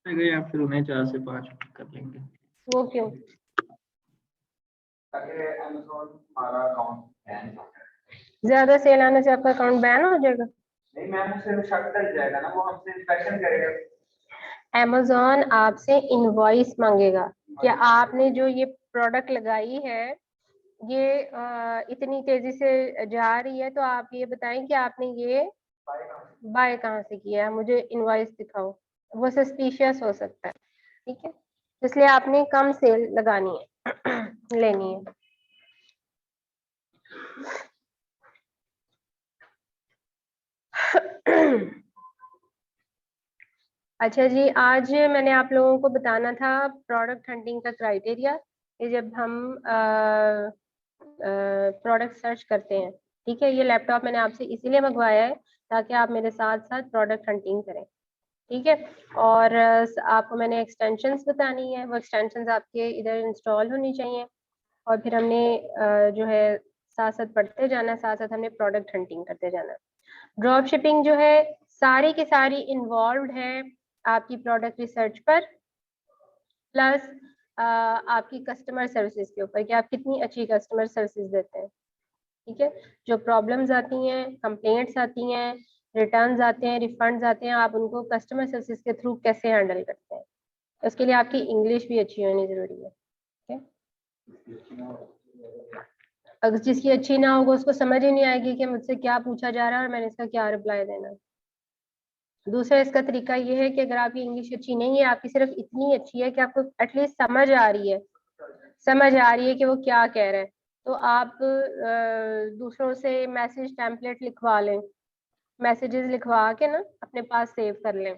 गए या फिर उन्हें 4 से 5 कर लेंगे। वो क्यों? ज्यादा सेल आने से आपका अकाउंट बैन हो जाएगा? नहीं मैम, उससे शक कर जाएगा ना, वो हमसे इंस्पेक्शन करेगा। Amazon आपसे इनवॉइस मांगेगा कि आपने जो ये प्रोडक्ट लगाई है ये इतनी तेजी से जा रही है, तो आप ये बताएं कि आपने ये बाय कहाँ से किया है, मुझे इनवॉइस दिखाओ। वो सस्पिशियस हो सकता है, ठीक है, इसलिए आपने कम सेल लगानी है लेनी है। अच्छा जी, आज मैंने आप लोगों को बताना था प्रोडक्ट हंटिंग का क्राइटेरिया, कि जब हम प्रोडक्ट सर्च करते हैं, ठीक है। ये लैपटॉप मैंने आपसे इसीलिए मंगवाया है ताकि आप मेरे साथ साथ प्रोडक्ट हंटिंग करें, ठीक है। और आपको मैंने एक्सटेंशंस बतानी है, वो एक्सटेंशंस आपके इधर इंस्टॉल होनी चाहिए, और फिर हमने जो है साथ साथ पढ़ते जाना, साथ साथ हमने प्रोडक्ट हंटिंग करते जाना। ड्रॉप शिपिंग जो है सारी की सारी इन्वॉल्व है आपकी प्रोडक्ट रिसर्च पर, प्लस आपकी कस्टमर सर्विसेज के ऊपर कि आप कितनी अच्छी कस्टमर सर्विसेज देते हैं, ठीक है। जो प्रॉब्लम्स आती हैं, कंप्लेंट्स आती हैं, रिटर्न्स आते हैं, रिफंड्स आते हैं, आप उनको कस्टमर सर्विसेज के थ्रू कैसे हैंडल करते हैं। उसके लिए आपकी इंग्लिश भी अच्छी होनी जरूरी है, ठीक है। अगर जिसकी अच्छी ना होगा उसको समझ ही नहीं आएगी कि मुझसे क्या पूछा जा रहा है और मैंने इसका क्या रिप्लाई देना है। दूसरा इसका तरीका ये है कि अगर आपकी इंग्लिश अच्छी नहीं है, आपकी सिर्फ इतनी अच्छी है कि आपको एटलीस्ट समझ आ रही है, समझ आ रही है कि वो क्या कह रहे हैं, तो आप दूसरों से मैसेज टेम्पलेट लिखवा लें, मैसेजेस लिखवा के ना अपने पास सेव कर लें।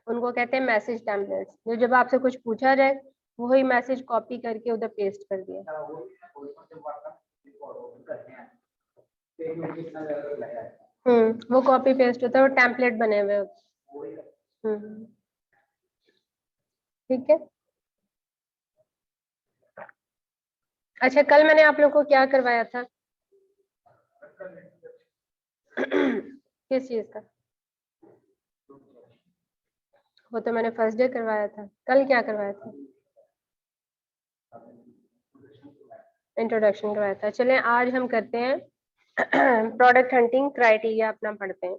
उनको कहते हैं मैसेज टेम्पलेट्स, जो जब आपसे कुछ पूछा जाए वही मैसेज कॉपी करके उधर पेस्ट कर दिया। वो कॉपी पेस्ट होता है, वो टेम्पलेट बने हुए होते हैं। ठीक है। अच्छा, कल मैंने आप लोग को क्या करवाया था? किस चीज का? वो तो मैंने फर्स्ट डे करवाया था। कल क्या करवाया था? इंट्रोडक्शन करवाया था। चलें आज हम करते हैं प्रोडक्ट हंटिंग क्राइटेरिया अपना पढ़ते हैं।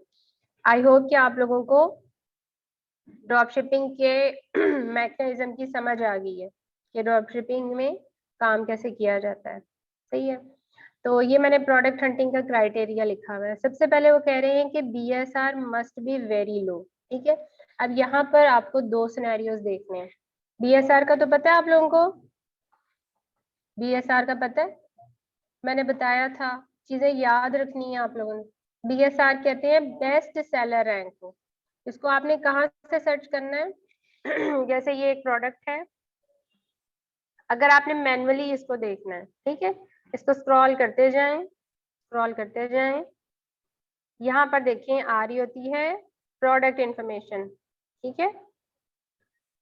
आई होप कि आप लोगों को ड्रॉप शिपिंग के मैकेनिज्म की समझ आ गई है कि ड्रॉप शिपिंग में काम कैसे किया जाता है, सही है। तो ये मैंने प्रोडक्ट हंटिंग का क्राइटेरिया लिखा हुआ है। सबसे पहले वो कह रहे हैं कि BSR must be very low, ठीक है। अब यहाँ पर आपको दो सिनेरियोज देखने हैं। BSR का तो पता है आप लोगों को? BSR का पता है? मैंने बताया था, चीजें याद रखनी है आप लोगों ने। BSR कहते हैं बेस्ट सेलर रैंक को। इसको आपने कहाँ से सर्च करना है जैसे ये एक प्रोडक्ट है, अगर आपने मैन्युअली इसको देखना है, ठीक है, इसको स्क्रॉल करते जाएं, स्क्रॉल करते जाएं, यहाँ पर देखें आ रही होती है प्रोडक्ट इंफॉर्मेशन, ठीक है।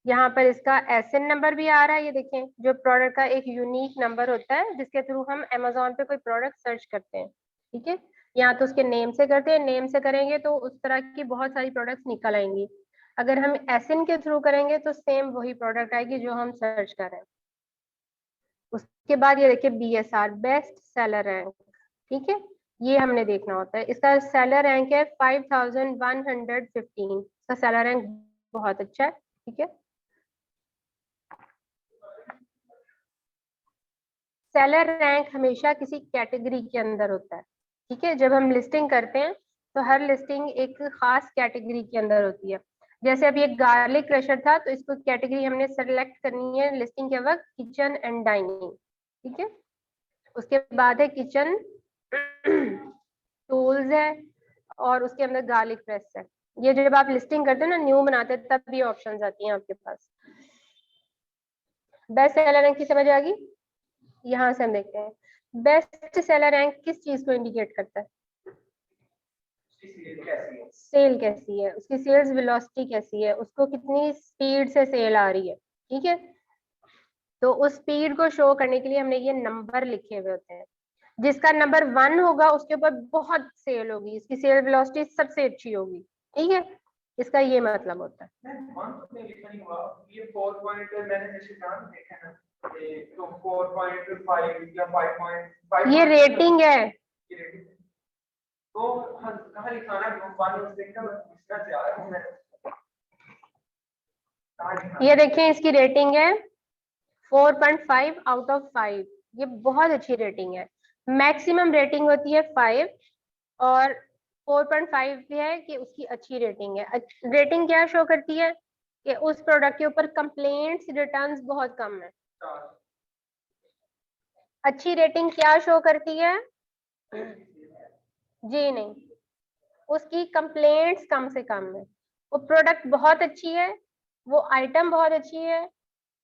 यहाँ पर इसका SN नंबर भी आ रहा है, ये देखें, जो प्रोडक्ट का एक यूनिक नंबर होता है जिसके थ्रू हम Amazon पे कोई प्रोडक्ट सर्च करते हैं, ठीक है। यहाँ तो उसके नेम से करते हैं, नेम से करेंगे तो उस तरह की बहुत सारी प्रोडक्ट्स निकल आएंगी। अगर हम SN के थ्रू करेंगे तो सेम वही प्रोडक्ट आएगी जो हम सर्च कर रहे हैं। उसके बाद ये देखिए BSR बेस्ट सेलर रैंक, ठीक है, ये हमने देखना होता है। इसका सेलर रैंक है 5115, इसका सेलर रैंक बहुत अच्छा है, ठीक है। सेलर रैंक हमेशा किसी कैटेगरी के अंदर होता है, ठीक है। जब हम लिस्टिंग करते हैं तो हर लिस्टिंग एक खास कैटेगरी के अंदर होती है। जैसे अभी एक गार्लिक क्रशर था, तो इसको कैटेगरी हमने सेलेक्ट करनी है लिस्टिंग के वक्त किचन एंड डाइनिंग, ठीक है। उसके बाद है किचन टूल्स है, और उसके अंदर गार्लिक प्रेस है। ये जब आप लिस्टिंग करते हो ना, न्यू बनाते हैं, तब ये ऑप्शंस आती हैं आपके पास। बेस्ट सेलर रैंक की समझ आ गई? यहाँ से हम देखते हैं बेस्ट सेलर रैंक किस चीज को इंडिकेट करता है? सेल कैसी है, उसकी सेल्स वेलोसिटी कैसी है, उसको कितनी स्पीड से सेल आ रही है, ठीक है। तो उस स्पीड को शो करने के लिए हमने ये नंबर लिखे हुए होते हैं। जिसका नंबर 1 होगा उसके ऊपर बहुत सेल होगी, इसकी सेल वेलोसिटी सबसे अच्छी होगी। ठीक है, इसका ये मतलब होता है। ये 4 पॉइंट मैंने जैसे नाम देखा ना, तो 4.5 या 5.5 ये रेटिंग है। तो कहाँ लिखाना है? ग्रुप 1 उससे क्या पूछना चाह रहा हूँ मैं। ये देखिए इसकी रेटिंग है 4.5 आउट ऑफ 5। ये बहुत अच्छी रेटिंग है। मैक्सिमम रेटिंग होती है 5 और 4.5 भी है कि उसकी अच्छी रेटिंग है। रेटिंग क्या शो करती है कि उस प्रोडक्ट के ऊपर कंप्लेंट्स रिटर्न्स बहुत कम है। अच्छी रेटिंग क्या शो करती है? जी नहीं, उसकी कंप्लेंट्स कम से कम है। वो प्रोडक्ट बहुत अच्छी है, वो आइटम बहुत अच्छी है,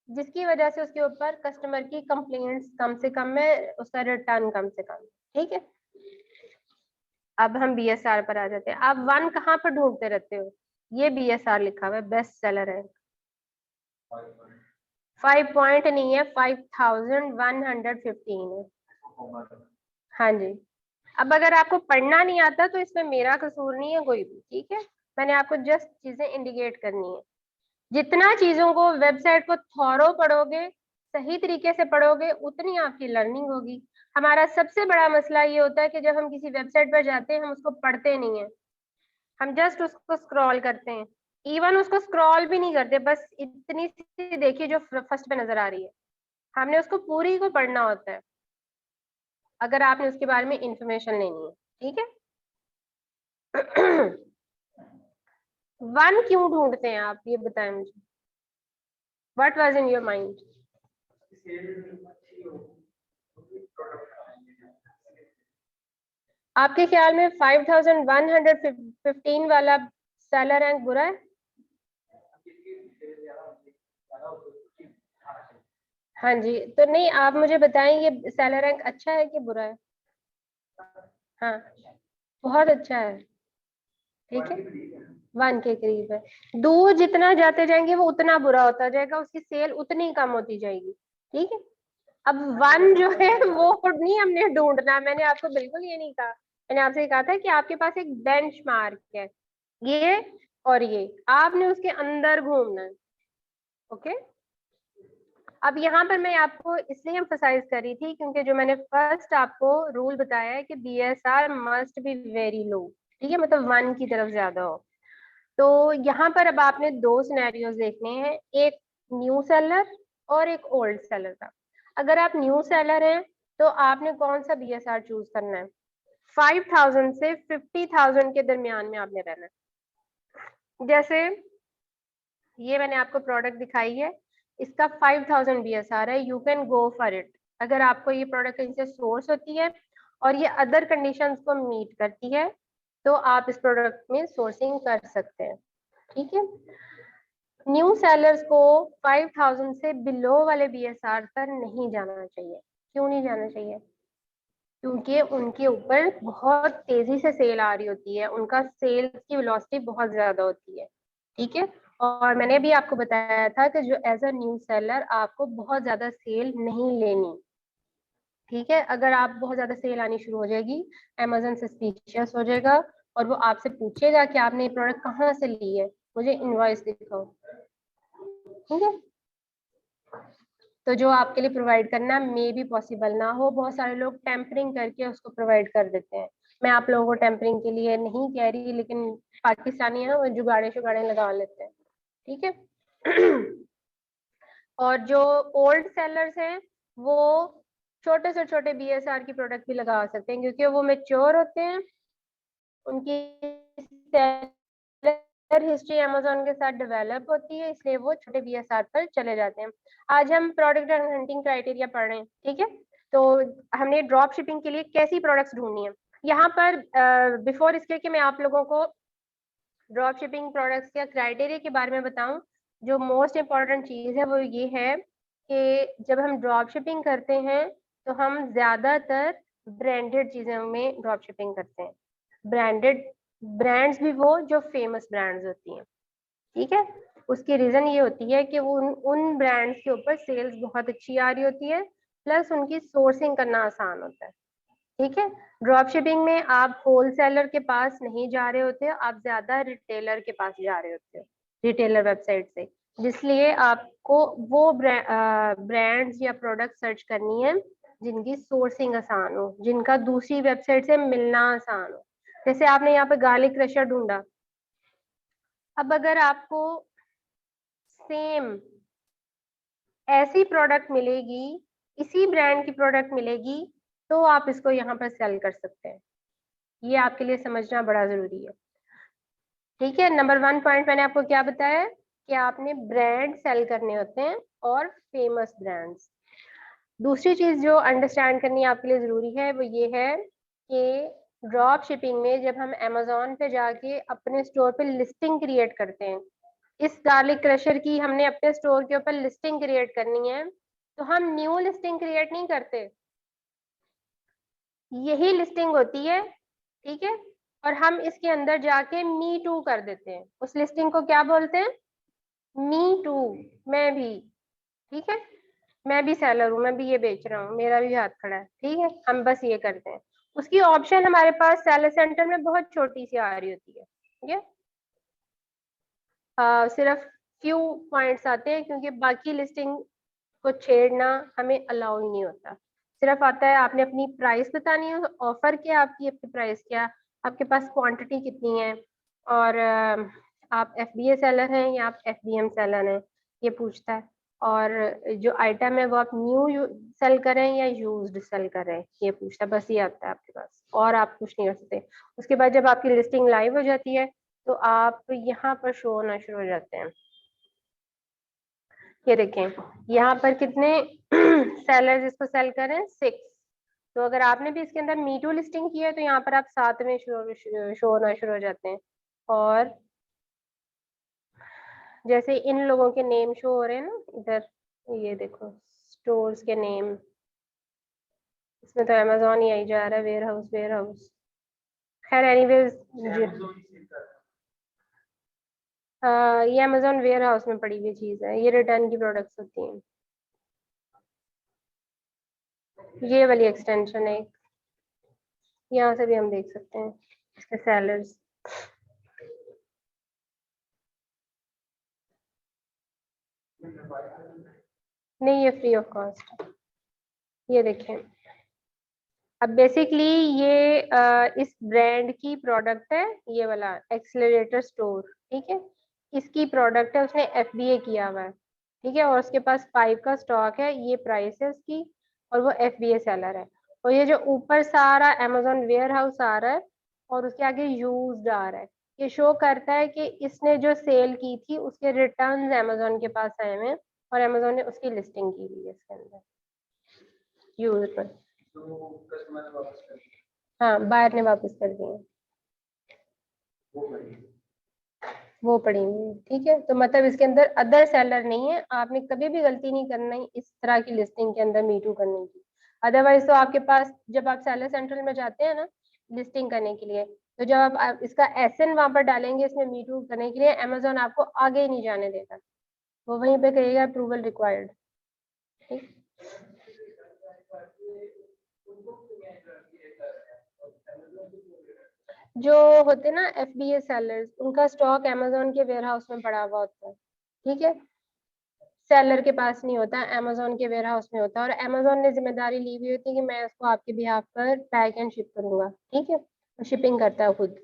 जिसकी वजह से उसके ऊपर कस्टमर की कंप्लेंट्स कम से कम है, उसका रिटर्न कम से कम है। ठीक है, अब हम BSR पर आ जाते हैं। आप 1 कहाँ पर ढूंढते रहते हो? ये BSR लिखा हुआ है, बेस्ट सेलर है। 5 पॉइंट नहीं है, 5115 है। हाँ जी। अब अगर आपको पढ़ना नहीं आता तो इसमें मेरा कसूर नहीं है कोई भी। ठीक है, मैंने आपको जस्ट चीजें इंडिकेट करनी है। जितना चीजों को वेबसाइट को थॉरो पढ़ोगे, सही तरीके से पढ़ोगे, उतनी आपकी लर्निंग होगी। हमारा सबसे बड़ा मसला ये होता है कि जब हम किसी वेबसाइट पर जाते हैं हम उसको पढ़ते नहीं है, हम जस्ट उसको स्क्रॉल करते हैं। इवन उसको स्क्रॉल भी नहीं करते, बस इतनी सी देखिए जो फर्स्ट पे नजर आ रही है, हमने उसको पूरी को पढ़ना होता है अगर आपने उसके बारे में इंफॉर्मेशन लेनी है। ठीक है। 1 क्यों ढूंढते हैं आप, ये बताएं मुझे। What was in your mind? आपके ख्याल में 5115 वाला सेलर रैंक बुरा है? हाँ जी, तो नहीं, आप मुझे बताएं ये सेलर रैंक अच्छा है कि बुरा है? हाँ, बहुत अच्छा है। ठीक है, 1 के करीब है। दूर जितना जाते जाएंगे वो उतना बुरा होता जाएगा, उसकी सेल उतनी कम होती जाएगी। ठीक है, अब 1 जो है वो नहीं हमने ढूंढना। मैंने आपको बिल्कुल ये नहीं कहा, मैंने आपसे कहा था कि आपके पास एक बेंचमार्क है, ये और ये, आपने उसके अंदर घूमना है। ओके, अब यहाँ पर मैं आपको इसलिए एम्फसाइज कर रही थी क्योंकि जो मैंने फर्स्ट आपको रूल बताया है कि BSR must be very low. ठीक है, मतलब 1 की तरफ ज्यादा हो। तो यहाँ पर अब आपने 2 सिनेरियोज देखने हैं, एक न्यू सेलर और एक ओल्ड सेलर का। अगर आप न्यू सेलर हैं तो आपने कौन सा BSR चूज करना है? 5000 से 50,000 के दरमियान में आपने रहना है। जैसे ये मैंने आपको प्रोडक्ट दिखाई है, इसका 5000 BSR है, you can go for it. अगर आपको ये प्रोडक्ट कहीं से सोर्स होती है और ये अदर कंडीशंस को मीट करती है तो आप इस प्रोडक्ट में सोर्सिंग कर सकते हैं। ठीक है, न्यू सेलर्स को 5000 से बिलो वाले BSR पर नहीं जाना चाहिए। क्यों नहीं जाना चाहिए? क्योंकि उनके ऊपर बहुत तेजी से सेल आ रही होती है, उनका सेल्स की वेलोसिटी बहुत ज्यादा होती है। ठीक है, और मैंने भी आपको बताया था कि जो एज अ न्यू सेलर आपको बहुत ज्यादा सेल नहीं लेनी। ठीक है, अगर आप बहुत ज्यादा सेल आनी शुरू हो जाएगी, Amazon सस्पिशियस हो जाएगा और वो आपसे पूछेगा कि आपने ये प्रोडक्ट कहाँ से ली है, मुझे इनवॉइस दिखाओ। ठीक है, तो जो आपके लिए प्रोवाइड करना मे भी पॉसिबल ना हो, बहुत सारे लोग टेम्परिंग करके उसको प्रोवाइड कर देते हैं। मैं आप लोगों को टेम्परिंग के लिए नहीं कह रही, लेकिन पाकिस्तानी है ना, वो जुगाड़े शुगाड़े लगा लेते हैं। ठीक है। और जो ओल्ड सेलर्स हैं वो छोटे से छोटे BSR की प्रोडक्ट भी लगा सकते हैं क्योंकि वो मेच्योर होते हैं, उनकी सेलर हिस्ट्री Amazon के साथ डेवलप होती है, इसलिए वो छोटे BSR पर चले जाते हैं। आज हम प्रोडक्ट हंटिंग क्राइटेरिया पढ़ रहे हैं। ठीक है, तो हमने ड्रॉप शिपिंग के लिए कैसी प्रोडक्ट्स ढूंढनी है। यहाँ पर बिफोर इसके कि मैं आप लोगों को ड्रॉप शिपिंग प्रोडक्ट्स या क्राइटेरिया के बारे में बताऊं, जो मोस्ट इम्पॉर्टेंट चीज़ है वो ये है कि जब हम ड्रॉप शिपिंग करते हैं तो हम ज़्यादातर ब्रांडेड चीज़ों में ड्रॉप शिपिंग करते हैं। ब्रांडेड ब्रांड्स भी वो जो फेमस ब्रांड्स होती हैं। ठीक है, उसकी रीज़न ये होती है कि वो उन ब्रांड्स के ऊपर सेल्स बहुत अच्छी आ रही होती है, प्लस उनकी सोर्सिंग करना आसान होता है। ठीक है। ड्रॉप शिपिंग में आप होलसेलर के पास नहीं जा रहे होते, आप ज्यादा रिटेलर के पास जा रहे होते हो, रिटेलर वेबसाइट से, जिसलिए आपको वो ब्रांड्स या प्रोडक्ट सर्च करनी है जिनकी सोर्सिंग आसान हो, जिनका दूसरी वेबसाइट से मिलना आसान हो। जैसे आपने यहाँ पे गार्लिक क्रशर ढूंढा, अब अगर आपको सेम ऐसी प्रोडक्ट मिलेगी, इसी ब्रांड की प्रोडक्ट मिलेगी, तो आप इसको यहाँ पर सेल कर सकते हैं। ये आपके लिए समझना बड़ा जरूरी है। ठीक है, नंबर 1 पॉइंट मैंने आपको क्या बताया कि आपने ब्रांड सेल करने होते हैं और फेमस ब्रांड्स। दूसरी चीज जो अंडरस्टैंड करनी आपके लिए जरूरी है वो ये है कि ड्रॉप शिपिंग में जब हम अमेजोन पे जाके अपने स्टोर पे लिस्टिंग क्रिएट करते हैं, इस गार्लिक क्रशर की हमने अपने स्टोर के ऊपर लिस्टिंग क्रिएट करनी है, तो हम न्यू लिस्टिंग क्रिएट नहीं करते, यही लिस्टिंग होती है। ठीक है, और हम इसके अंदर जाके मी टू कर देते हैं। उस लिस्टिंग को क्या बोलते हैं? मी टू, मैं भी। ठीक है, मैं भी सेलर हूँ, मैं भी ये बेच रहा हूँ, मेरा भी हाथ खड़ा है। ठीक है, हम बस ये करते हैं। उसकी ऑप्शन हमारे पास सेलर सेंटर में बहुत छोटी सी आ रही होती है। ठीक है, सिर्फ फ्यू पॉइंट्स आते हैं, क्योंकि बाकी लिस्टिंग को छेड़ना हमें अलाउ ही नहीं होता। सिर्फ आता है आपने अपनी प्राइस बतानी है, ऑफर क्या, आपकी अपनी प्राइस क्या, आपके पास क्वांटिटी कितनी है, और आप एफबीए सेलर हैं या आप एफबीएम सेलर हैं, ये पूछता है। और जो आइटम है वो आप न्यू सेल करें या यूज्ड सेल करें, ये पूछता है। बस ये आता है आपके पास, और आप कुछ नहीं कर सकते। उसके बाद जब आपकी लिस्टिंग लाइव हो जाती है तो आप यहाँ पर शो होना शुरू हो जाते हैं। ये देखें यहाँ पर कितने सेलर्स इसको सेल कर रहे हैं, 6। तो अगर आपने भी इसके अंदर मीटू लिस्टिंग की है तो यहाँ पर आप 7 में शो होना शुरू हो जाते हैं। और जैसे इन लोगों के नेम शो हो रहे हैं ना इधर, ये देखो स्टोर्स के नेम, इसमें तो अमेजोन ही आई जा रहा है, वेयर हाउस वेयर हाउस। खैर एनीवेज, ये अमेजोन वेयर हाउस में पड़ी हुई चीज है, ये रिटर्न की प्रोडक्ट्स होती हैं। ये वाली एक्सटेंशन है, यहाँ से भी हम देख सकते हैं इसके सेलर्स। नहीं, ये फ्री ऑफ कॉस्ट। ये देखें, अब बेसिकली ये इस ब्रांड की प्रोडक्ट है, ये वाला एक्सेलरेटर स्टोर। ठीक है, इसकी प्रोडक्ट है, उसने एफबीए किया हुआ है। ठीक है, और उसके पास 5 का स्टॉक है, ये प्राइस है उसकी, और वो एफबीए सेलर है। और ये जो ऊपर सारा अमेजोन वेयर हाउस आ रहा है और उसके आगे यूज्ड आ रहा है, ये शो करता है कि इसने जो सेल की थी उसके रिटर्न्स अमेजोन के पास आए हुए हैं, और अमेजोन ने उसकी लिस्टिंग की हुई है इसके अंदर यूज पर। हाँ, बायर ने वापस कर दिए, वो पड़ी हुई है। ठीक है, तो मतलब इसके अंदर अदर सेलर नहीं है, आपने कभी भी गलती नहीं करना है इस तरह की लिस्टिंग के अंदर मीटू करने की। अदरवाइज तो आपके पास जब आप सेलर सेंट्रल में जाते हैं ना लिस्टिंग करने के लिए, तो जब आप इसका एसएन वहां पर डालेंगे इसमें मीटू करने के लिए, अमेजोन आपको आगे ही नहीं जाने देगा, वो वहीं पे कहेगा अप्रूवल रिक्वायर्ड। ठीक, जो होते ना एफबीए सेलर्स, उनका स्टॉक अमेजोन के वेयर हाउस में पड़ा हुआ होता है। ठीक है, सेलर के पास नहीं होता, अमेजोन के वेयर हाउस में होता है, और अमेजोन ने जिम्मेदारी ली हुई होती है कि मैं उसको आपके बिहाफ पर पैक एंड शिप करूंगा। ठीक है, शिपिंग करता है खुद।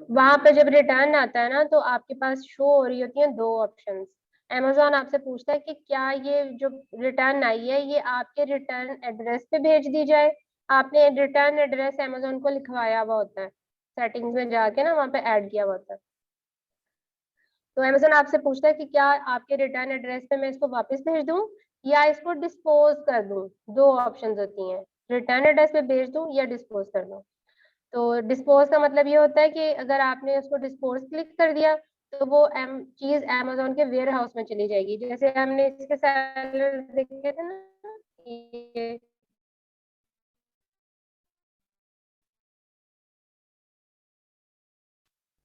वहां पर जब रिटर्न आता है ना तो आपके पास शो हो रही होती हैं 2 ऑप्शंस। अमेजोन आपसे पूछता है कि क्या ये जो रिटर्न आई है ये आपके रिटर्न एड्रेस पे भेज दी जाए। आपने रिटर्न एड्रेस अमेजोन को लिखवाया हुआ होता है, सेटिंग्स में जाके ना वहाँ पे ऐड किया हुआ होता है। तो अमेजोन आपसे पूछता है कि क्या आपके रिटर्न एड्रेस पे मैं इसको वापस भेज दूं या इसको डिस्पोज कर दूं। 2 ऑप्शंस होती हैं, रिटर्न एड्रेस पे भेज दूं या डिस्पोज कर दूं। तो डिस्पोज का मतलब ये होता है कि अगर आपने उसको डिस्पोज क्लिक कर दिया तो वो चीज अमेजोन के वेयर हाउस में चली जाएगी। जैसे हमने इसके सेलर देखे थे ना,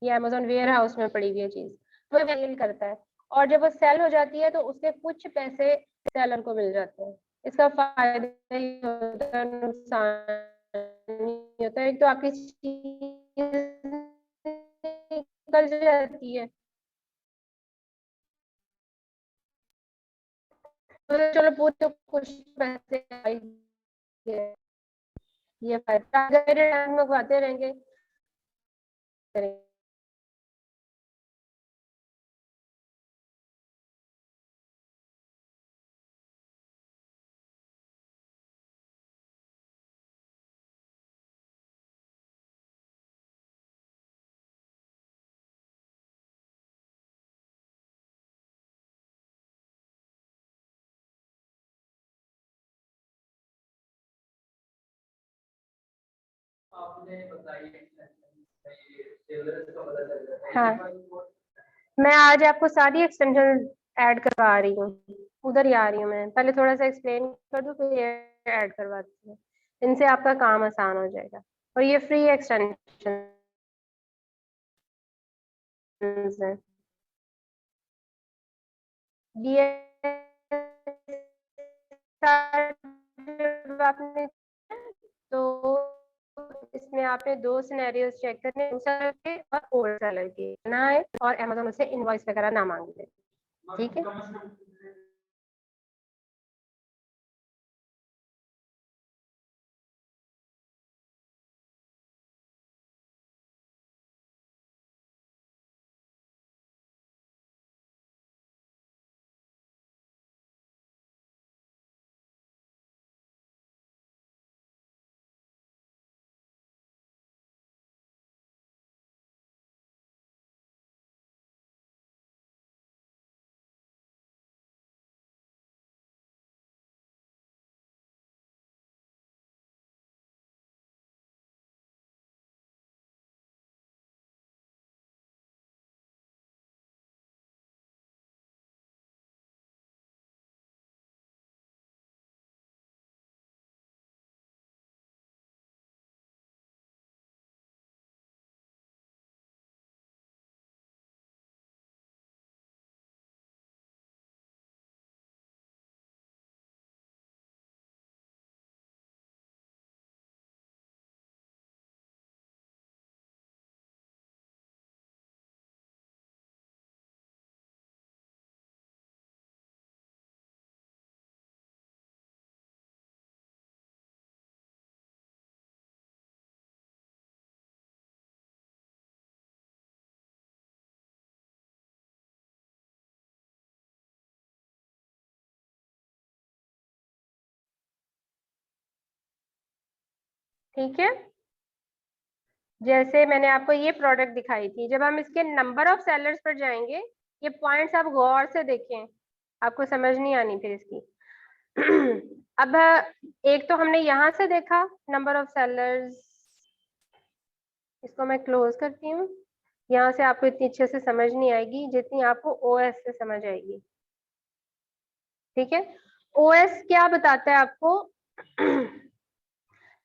ये अमेजोन वेयर हाउस में पड़ी हुई है चीज, तो सेल करता है। और जब वो सेल हो जाती है तो उसके कुछ पैसे सेलर को मिल जाते हैं। इसका फायदा ही होता है, नुकसान नहीं होता है। एक तो आपकी चीज निकल जाती है, तो चलो पूरे तो कुछ पैसे आ ही गए। ये फायदा अगर टाइम मंगवाते रहेंगे करेंगे। आपने बताई का पता चल जाता है। हाँ, मैं आज आपको सारी एक्सटेंशन ऐड करवा रही हूँ, उधर ही आ रही हूँ मैं। पहले थोड़ा सा एक्सप्लेन कर दूँ फिर ये ऐड करवाती हूँ। इनसे आपका काम आसान हो जाएगा। और ये फ्री एक्सटेंशन है। आपने तो इसमें आपने दो सिनेरियोस चेक करने, सेलर के और ओल्ड सेलर के ना है, और अमेज़न से इनवॉइस वगैरह ना मांगे। ठीक है, ठीक है। जैसे मैंने आपको ये प्रोडक्ट दिखाई थी, जब हम इसके नंबर ऑफ सेलर्स पर जाएंगे, ये पॉइंट्स आप गौर से देखें, आपको समझ नहीं आनी फिर इसकी। अब एक तो हमने यहाँ से देखा नंबर ऑफ सेलर्स, इसको मैं क्लोज करती हूँ। यहाँ से आपको इतनी अच्छे से समझ नहीं आएगी जितनी आपको ओएस से समझ आएगी। ठीक है, ओएस क्या बताता है आपको?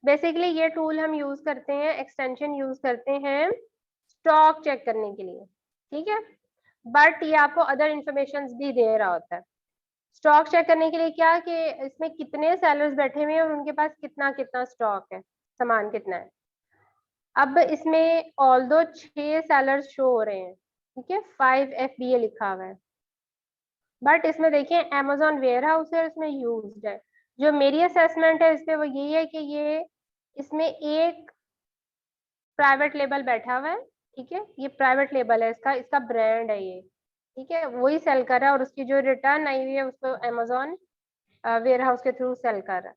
बेसिकली ये टूल हम यूज करते हैं, एक्सटेंशन यूज करते हैं स्टॉक चेक करने के लिए। ठीक है, बट ये आपको अदर इंफॉर्मेशन भी दे रहा होता है। स्टॉक चेक करने के लिए क्या कि इसमें कितने सेलर्स बैठे हुए हैं और उनके पास कितना कितना स्टॉक है, सामान कितना है। अब इसमें ऑल दो 6 सेलर्स शो हो रहे हैं, ठीक है, 5 FBA लिखा हुआ है, बट इसमें देखिए Amazon वेयर हाउस है, इसमें यूज्ड है। जो मेरी असेसमेंट है इस पे वो यही है कि ये इसमें एक प्राइवेट लेबल बैठा हुआ है। ठीक है, ये प्राइवेट लेबल है, इसका इसका ब्रांड है ये। ठीक है, वही सेल कर रहा है और उसकी जो रिटर्न आई हुई है उसको Amazon वेयर हाउस के थ्रू सेल कर रहा है।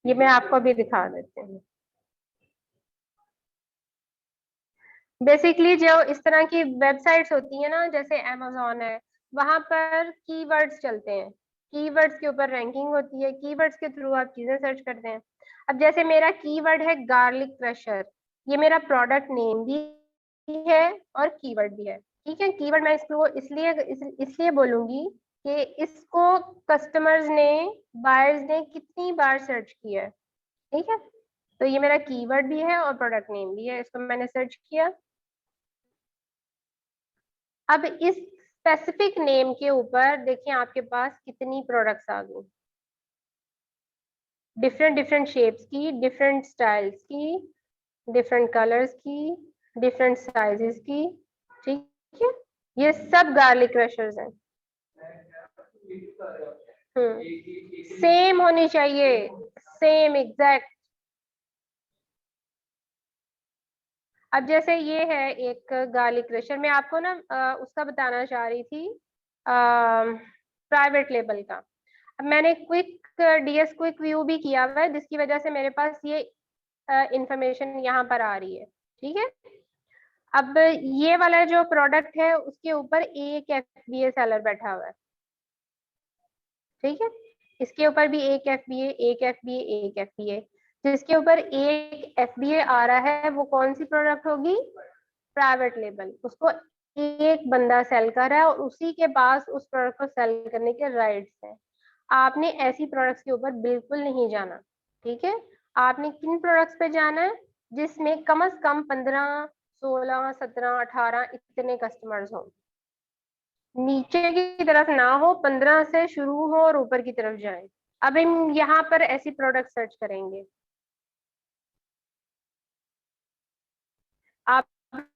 ये मैं आपको अभी दिखा देती हूँ। बेसिकली जो इस तरह की वेबसाइट्स होती है ना, जैसे Amazon है, वहां पर कीवर्ड्स चलते हैं, कीवर्ड्स के ऊपर रैंकिंग होती है, कीवर्ड्स के थ्रू आप चीजें सर्च करते हैं। अब जैसे मेरा कीवर्ड है गार्लिक क्रशर, ये मेरा प्रोडक्ट नेम भी है और कीवर्ड भी है। ठीक है, कीवर्ड मैं इसको इसलिए बोलूंगी कि इसको कस्टमर्स ने, बायर्स ने कितनी बार सर्च किया है। ठीक है, तो ये मेरा कीवर्ड भी है और प्रोडक्ट नेम भी है, इसको मैंने सर्च किया। अब इस स्पेसिफिक नेम के ऊपर देखिए आपके पास कितनी प्रोडक्ट्स आ गई, डिफरेंट डिफरेंट शेप्स की, डिफरेंट स्टाइल्स की, डिफरेंट कलर्स की, डिफरेंट साइजेस की। ठीक है, ये सब गार्लिक क्रशर्स हैं। सेम होनी चाहिए, सेम एग्जैक्ट। अब जैसे ये है एक गार्लिक क्रशर, मैं आपको ना उसका बताना चाह रही थी, प्राइवेट लेबल का। अब मैंने क्विक डीएस क्विक व्यू भी किया हुआ है, जिसकी वजह से मेरे पास ये इंफॉर्मेशन यहाँ पर आ रही है। ठीक है, अब ये वाला जो प्रोडक्ट है उसके ऊपर एक एफबीए सेलर बैठा हुआ है। ठीक है, इसके ऊपर भी एक एफबीए, एक एफबीए, एक एफबीए। जिसके ऊपर एक एफबीए आ रहा है वो कौन सी प्रोडक्ट होगी? Private label. उसको एक बंदा सेल कर रहा है और उसी के पास उस प्रोडक्ट को सेल करने के राइट्स हैं। आपने ऐसी प्रोडक्ट्स के ऊपर बिल्कुल नहीं जाना। ठीक है, आपने किन प्रोडक्ट्स पे जाना है? जिसमें कम से कम 15, 16, 17, 18 इतने कस्टमर्स हों, नीचे की तरफ ना हो, 15 से शुरू हो और ऊपर की तरफ जाए। अब हम यहाँ पर ऐसी प्रोडक्ट सर्च करेंगे। आप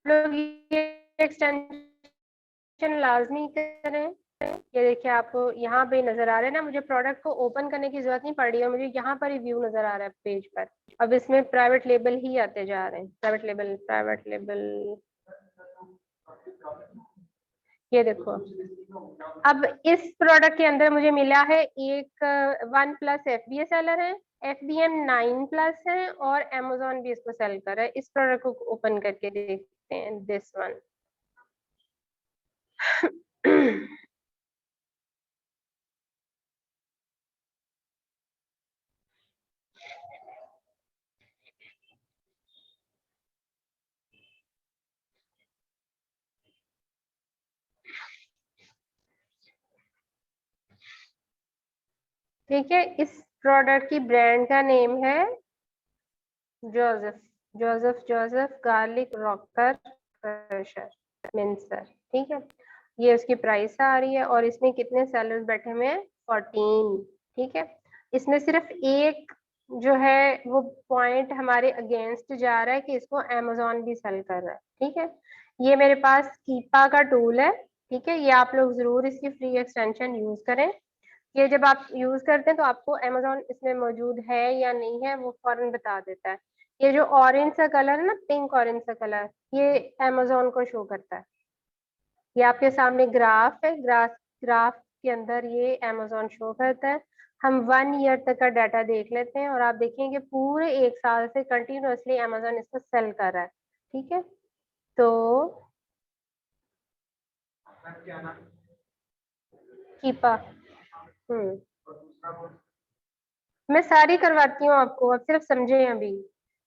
लोग ये एक्सटेंशन लाजमी करें। ये देखिए आपको यहाँ पे नजर आ रहा है ना, मुझे प्रोडक्ट को ओपन करने की जरूरत नहीं पड़ रही है, मुझे यहाँ पर ही व्यू नजर आ रहा है पेज पर। अब इसमें प्राइवेट लेबल ही आते जा रहे हैं, प्राइवेट लेबल, प्राइवेट लेबल। ये देखो, अब इस प्रोडक्ट के अंदर मुझे मिला है एक 1+ एफबीए सेलर है, FBM 9+ है और Amazon भी इसको सेल कर रहा है। इस प्रोडक्ट को ओपन करके देखते हैं, दिस वन। ठीक है, इस प्रोडक्ट की ब्रांड का नेम है Joseph, Joseph, Joseph garlic rocker crusher mincer. ठीक है, ये उसकी प्राइस आ रही है और इसमें कितने सेलर्स बैठे हुए हैं? 14। ठीक है, इसमें सिर्फ एक जो है वो पॉइंट हमारे अगेंस्ट जा रहा है कि इसको Amazon भी सेल कर रहा है। ठीक है, ये मेरे पास कीपा का टूल है। ठीक है, ये आप लोग जरूर इसकी फ्री एक्सटेंशन यूज करें। ये जब आप यूज करते हैं तो आपको Amazon इसमें मौजूद है या नहीं है वो फौरन बता देता है। ये जो ऑरेंज सा कलर है ना, पिंक ऑरेंज सा कलर, ये Amazon को शो करता है। ये आपके सामने ग्राफ है, ग्राफ के अंदर ये Amazon शो करता है। हम 1 ईयर तक का डाटा देख लेते हैं और आप देखेंगे पूरे 1 साल से कंटिन्यूअसली Amazon इसको सेल कर रहा है। ठीक है, तो कीपा। मैं सारी करवाती हूँ आपको, अब सिर्फ समझे अभी।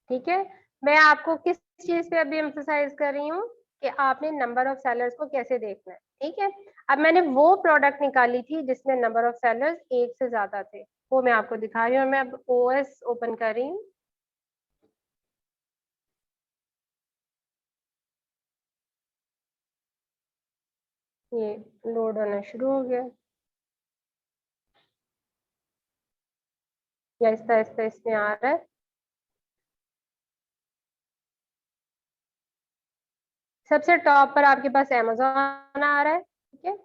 ठीक है, मैं आपको किस चीज पे अभी एम्फोसाइज कर रही हूँ कि आपने नंबर ऑफ सेलर्स को कैसे देखना है। ठीक है, अब मैंने वो प्रोडक्ट निकाली थी जिसमें नंबर ऑफ सेलर्स एक से ज्यादा थे, वो मैं आपको दिखा रही हूँ। मैं अब OS ओपन कर रही हूँ। ये लोड होना शुरू हो गया, या आहिस्ता आहिस्ता इसमें आ रहा है। सबसे टॉप पर आपके पास Amazon आ रहा है। ठीक है,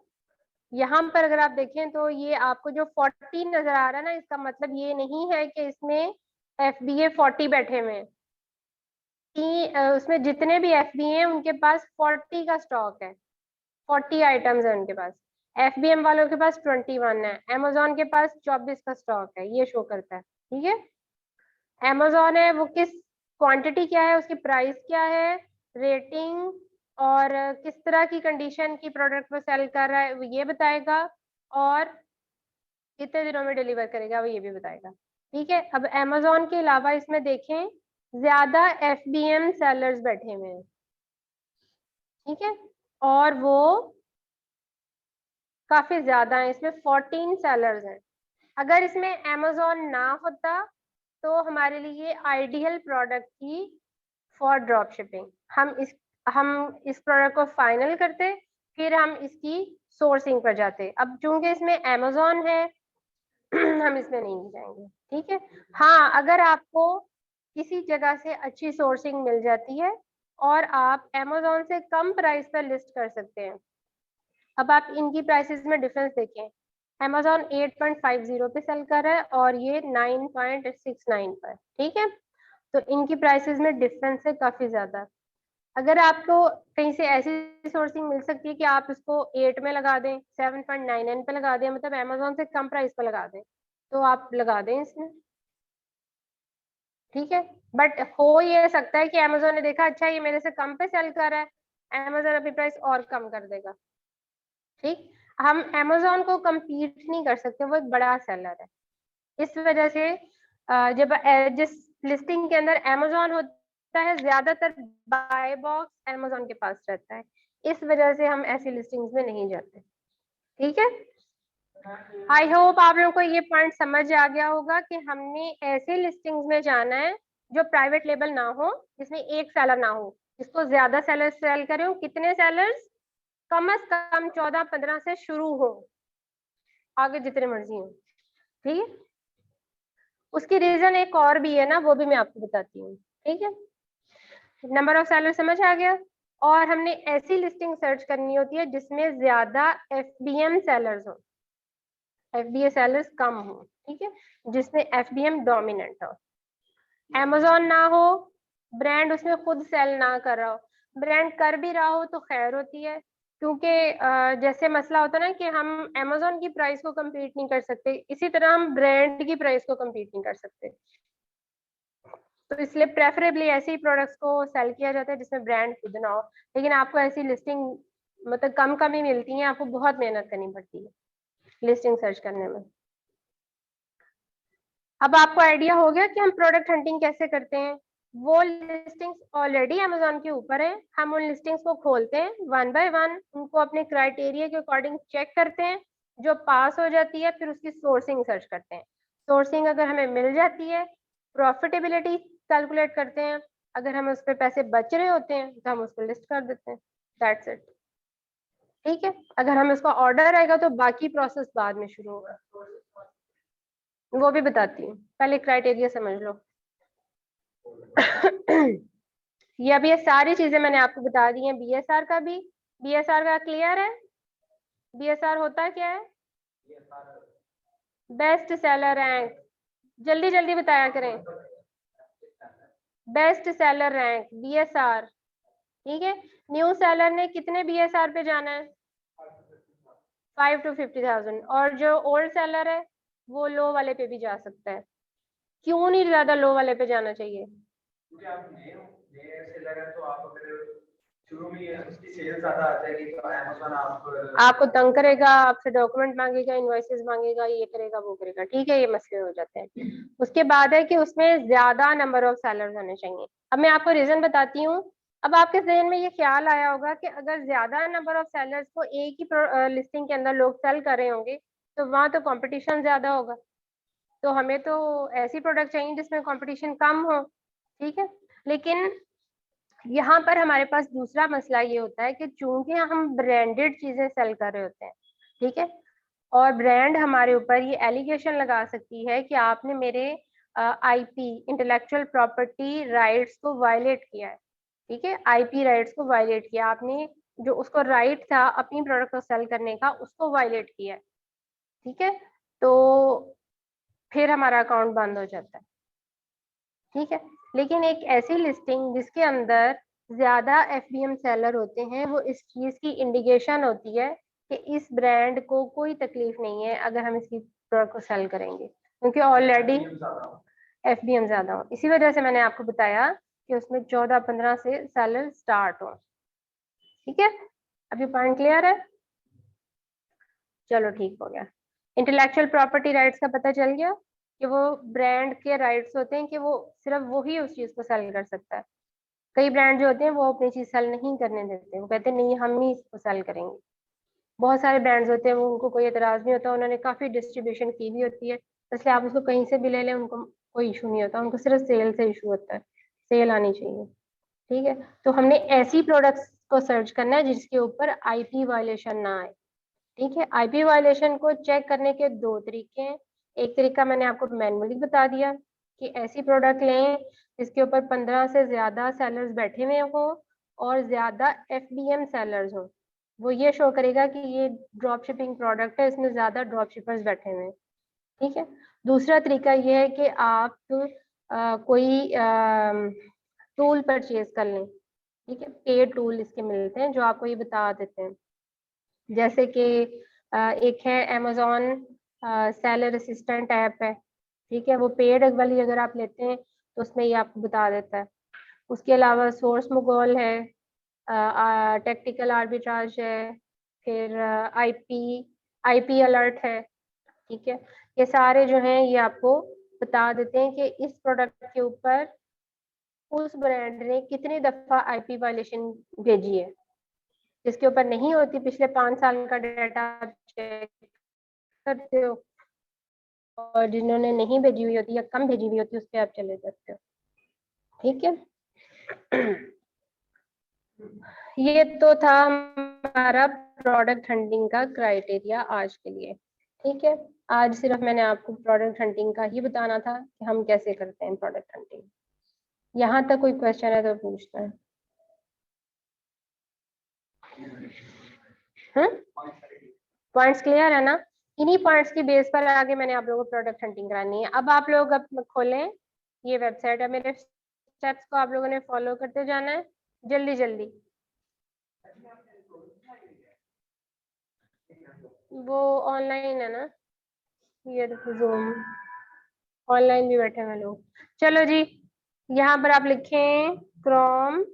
यहाँ पर अगर आप देखें तो ये आपको जो 40 नजर आ रहा है ना, इसका मतलब ये नहीं है कि इसमें FBA 40 बैठे हुए हैं। उसमें जितने भी FBA हैं उनके पास 40 का स्टॉक है, 40 आइटम्स है उनके पास। FBM वालों के पास 21 है, Amazon के पास 24 का स्टॉक है, ये शो करता है। ठीक है, Amazon है वो किस क्वांटिटी क्या है, उसकी प्राइस क्या है, रेटिंग और किस तरह की कंडीशन की प्रोडक्ट वो सेल कर रहा है वो ये बताएगा, और कितने दिनों में डिलीवर करेगा वो ये भी बताएगा। ठीक है, अब Amazon के अलावा इसमें देखें ज्यादा FBM सेलर्स बैठे हुए हैं। ठीक है, और वो काफी ज्यादा है, इसमें 14 सेलर्स हैं। अगर इसमें Amazon ना होता तो हमारे लिए आइडियल प्रोडक्ट की फॉर ड्रॉप शिपिंग। हम इस प्रोडक्ट को फाइनल करते, फिर हम इसकी सोर्सिंग पर जाते। अब चूंकि इसमें अमेजोन है हम इसमें नहीं जाएंगे, ठीक है। हाँ, अगर आपको किसी जगह से अच्छी सोर्सिंग मिल जाती है और आप अमेजोन से कम प्राइस पर लिस्ट कर सकते हैं। अब आप इनकी प्राइसेस में डिफरेंस देखें, अमेजोन 8.50 पे सेल कर रहा है और ये 9.69 पर, ठीक है। तो इनकी प्राइसेस में डिफरेंस है काफी ज्यादा। अगर आपको कहीं से ऐसी सोर्सिंग मिल सकती है कि आप इसको 8 में लगा दें, 7.99 पे लगा दें, मतलब अमेजोन से कम प्राइस पे लगा दें, तो आप लगा दें इसमें, ठीक है। बट हो ये सकता है कि अमेजोन ने देखा अच्छा ये मेरे से कम पे सेल कर रहा है, अमेजोन अपनी प्राइस और कम कर देगा, ठीक। हम अमेजोन को कम्पीट नहीं कर सकते, वो एक बड़ा सेलर है। इस वजह से जब जिस लिस्टिंग के अंदर अमेजोन होता है, ज्यादातर बाय बॉक्स अमेजोन के पास रहता है, इस वजह से हम ऐसी लिस्टिंग्स में नहीं जाते, ठीक है। आई होप आप लोगों को ये पॉइंट समझ आ गया होगा कि हमने ऐसे लिस्टिंग्स में जाना है जो प्राइवेट लेबल ना हो, जिसमें एक सेलर ना हो, जिसको ज्यादा सेलर्स सेल करे हो। कितने सेलर्स? कम से कम 14-15 से शुरू हो, आगे जितने मर्जी हो, ठीक है। उसकी रीजन एक और भी है ना, वो भी मैं आपको बताती हूँ, ठीक है। नंबर ऑफ सेलर समझ आ गया। और हमने ऐसी लिस्टिंग सर्च करनी होती है जिसमें ज्यादा FBM सेलर्स हो, FBA सेलर्स कम हो, ठीक है, जिसमें FBM डोमिनेंट हो। Amazon ना हो, ब्रांड उसमें खुद सेल ना कर रहा हो, ब्रांड कर भी रहा हो तो खैर होती है, क्योंकि जैसे मसला होता है ना कि हम Amazon की प्राइस को कम्पीट नहीं कर सकते, इसी तरह हम ब्रांड की प्राइस को कम्पीट नहीं कर सकते। तो इसलिए प्रेफरेबली ऐसे ही प्रोडक्ट्स को सेल किया जाता है जिसमें ब्रांड खुद ना हो। लेकिन आपको ऐसी लिस्टिंग मतलब कम ही मिलती है, आपको बहुत मेहनत करनी पड़ती है लिस्टिंग सर्च करने में। अब आपको आइडिया हो गया कि हम प्रोडक्ट हंटिंग कैसे करते हैं। वो लिस्टिंग्स ऑलरेडी अमेजोन के ऊपर है, हम उन लिस्टिंग्स को खोलते हैं वन बाय वन, उनको अपने क्राइटेरिया के अकॉर्डिंग चेक करते हैं, जो पास हो जाती है फिर उसकी सोर्सिंग सर्च करते हैं। सोर्सिंग अगर हमें मिल जाती है, प्रॉफिटेबिलिटी कैलकुलेट करते हैं, अगर हमें उस पर पैसे बच रहे होते हैं तो हम उसको लिस्ट कर देते हैं, दैट्स इट, ठीक है। अगर हमें उसका ऑर्डर आएगा तो बाकी प्रोसेस बाद में शुरू होगा, वो भी बताती हूँ, पहले क्राइटेरिया समझ लो। ये अभी ये सारी चीजें मैंने आपको बता दी हैं। BSR का भी, BSR का क्लियर है? BSR होता क्या है? बेस्ट सेलर रैंक, जल्दी जल्दी बताया करें। बेस्ट सेलर रैंक BSR, ठीक है। न्यू सेलर ने कितने BSR पे जाना है? 5 to 50,000। और जो ओल्ड सेलर है वो लो वाले पे भी जा सकता है। क्यों नहीं ज्यादा लो वाले पे जाना चाहिए? क्योंकि आप नए सेलर हैं, तो आप अगर शुरू में उसकी सेल ज्यादा आ जाएगी तो अमेज़न आपको तंग करेगा, आपसे डॉक्यूमेंट मांगेगा, इनवॉइसेस मांगेगा, ये करेगा वो करेगा, ठीक है, ये मसले हो जाते हैं। उसके बाद है कि उसमें ज्यादा नंबर ऑफ सेलर्स होने चाहिए। अब मैं आपको रीजन बताती हूँ। अब आपके जहन में ये ख्याल आया होगा कि अगर ज्यादा नंबर ऑफ सेलर्स को एक ही लिस्टिंग के अंदर लोग सेल कर रहे होंगे तो वहां तो कंपटीशन ज्यादा होगा, तो हमें तो ऐसी प्रोडक्ट चाहिए जिसमें कंपटीशन कम हो, ठीक है। लेकिन यहाँ पर हमारे पास दूसरा मसला ये होता है कि चूंकि हम ब्रांडेड चीजें सेल कर रहे होते हैं, ठीक है, और ब्रांड हमारे ऊपर ये एलिगेशन लगा सकती है कि आपने मेरे IP इंटेलेक्चुअल प्रॉपर्टी राइट्स को वायलेट किया है, ठीक है, IP राइट्स को वायलेट किया आपने, जो उसको राइट था अपनी प्रोडक्ट को सेल करने का उसको वायलेट किया है, ठीक है। तो फिर हमारा अकाउंट बंद हो जाता है, ठीक है। लेकिन एक ऐसी लिस्टिंग जिसके अंदर ज्यादा FBM सेलर होते हैं, वो इस चीज की इंडिकेशन होती है कि इस ब्रांड को कोई तकलीफ नहीं है अगर हम इसकी प्रोडक्ट को सेल करेंगे, क्योंकि ऑलरेडी FBM ज्यादा हो। इसी वजह से मैंने आपको बताया कि उसमें 14-15 से सेलर स्टार्ट हो, ठीक है। अभी पॉइंट क्लियर है? चलो ठीक हो गया। इंटेलेक्चुअल प्रॉपर्टी राइट्स का पता चल गया कि वो ब्रांड के राइट्स होते हैं कि वो सिर्फ वही उस चीज को सेल कर सकता है। कई ब्रांड जो होते हैं वो अपनी चीज सेल नहीं करने देते, वो कहते हैं नहीं हम ही इसको सेल करेंगे। बहुत सारे ब्रांड्स होते हैं वो, उनको कोई एतराज नहीं होता, उन्होंने काफी डिस्ट्रीब्यूशन की भी होती है, इसलिए आप उसको कहीं से भी ले लें, उनको कोई इशू नहीं होता, उनको सिर्फ सेल से इशू होता है, सेल आनी चाहिए। ठीक है, तो हमने ऐसी प्रोडक्ट्स को सर्च करना है जिसके ऊपर आईपी वायलेशन ना आए। ठीक है, आईपी वायलेशन को चेक करने के दो तरीके हैं। एक तरीका मैंने आपको मैनुअली बता दिया कि ऐसी प्रोडक्ट लें जिसके ऊपर 15 से ज्यादा सेलर्स बैठे हुए हो और ज्यादा एफबीएम सेलर्स हो। वो ये शो करेगा कि ये ड्रॉप शिपिंग प्रोडक्ट है, इसमें ज्यादा ड्रॉप शिपर्स बैठे हुए हैं। ठीक है, दूसरा तरीका ये है कि आप कोई टूल परचेज कर लें। ठीक है, पेड टूल इसके मिलते हैं जो आपको ये बता देते हैं, जैसे कि एक है अमेजोन सेलर असिस्टेंट ऐप है। ठीक है, वो पेड वाली अगर आप लेते हैं तो उसमें ये आपको बता देता है। उसके अलावा सोर्स मोगोल है, टेक्निकल आर्बिट्राज है, फिर आईपी आईपी अलर्ट है। ठीक है, ये सारे जो हैं ये आपको बता देते हैं कि इस प्रोडक्ट के ऊपर उस ब्रांड ने कितनी दफा आईपी वायलेशन भेजी है। जिसके ऊपर नहीं होती, पिछले 5 साल का डाटा चेक करते हो, और जिन्होंने नहीं भेजी हुई होती या कम भेजी हुई होती उस पर आप चले जाते हो। ठीक है, ये तो था हमारा प्रोडक्ट हंटिंग का क्राइटेरिया आज के लिए। ठीक है, आज सिर्फ मैंने आपको प्रोडक्ट हंटिंग का ही बताना था कि हम कैसे करते हैं प्रोडक्ट हंटिंग। यहाँ तक कोई क्वेश्चन है तो पूछना है। पॉइंट्स क्लियर है ना? इन्हीं पॉइंट्स की बेस पर आगे मैंने आप लोगों को प्रोडक्ट हंटिंग करानी है। अब आप लोग अब खोलें, ये वेबसाइट है, मेरे स्टेप्स को आप लोगों ने फॉलो करते जाना है जल्दी जल्दी। वो ऑनलाइन है ना, ये जूम ऑनलाइन भी बैठे हैं लोग। चलो जी, यहाँ पर आप लिखें क्रोम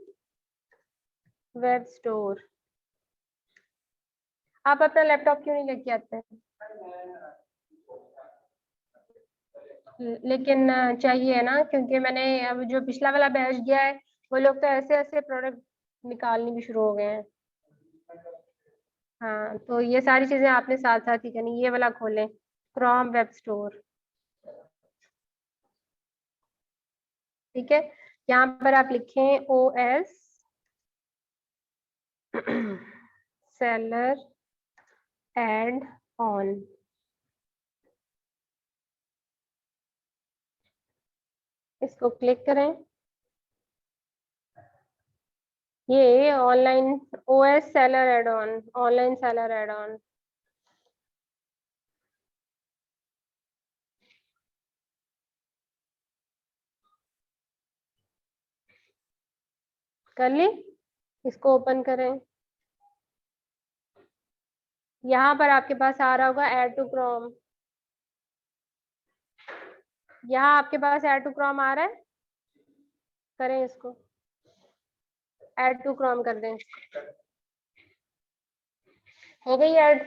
वेब स्टोर। आप अपना लैपटॉप क्यों नहीं लेके आते हैं? लेकिन चाहिए ना, क्योंकि मैंने अब जो पिछला वाला बैच गया है वो लोग तो ऐसे ऐसे प्रोडक्ट निकालने भी शुरू हो गए हैं। हाँ, तो ये सारी चीजें आपने साथ साथ ही करनी। ये वाला खोलें, क्रोम वेब स्टोर। ठीक है, यहाँ पर आप लिखें OS सेलर एड ऑन। इसको क्लिक करें। ये online OS seller add on, online seller add on. कर ली? इसको ओपन करें। यहाँ पर आपके पास आ रहा होगा ऐड टू क्रोम। यहाँ आपके पास ऐड टू क्रोम आ रहा है, करें इसको, ऐड टू क्रोम कर दें। हो गई ऐड?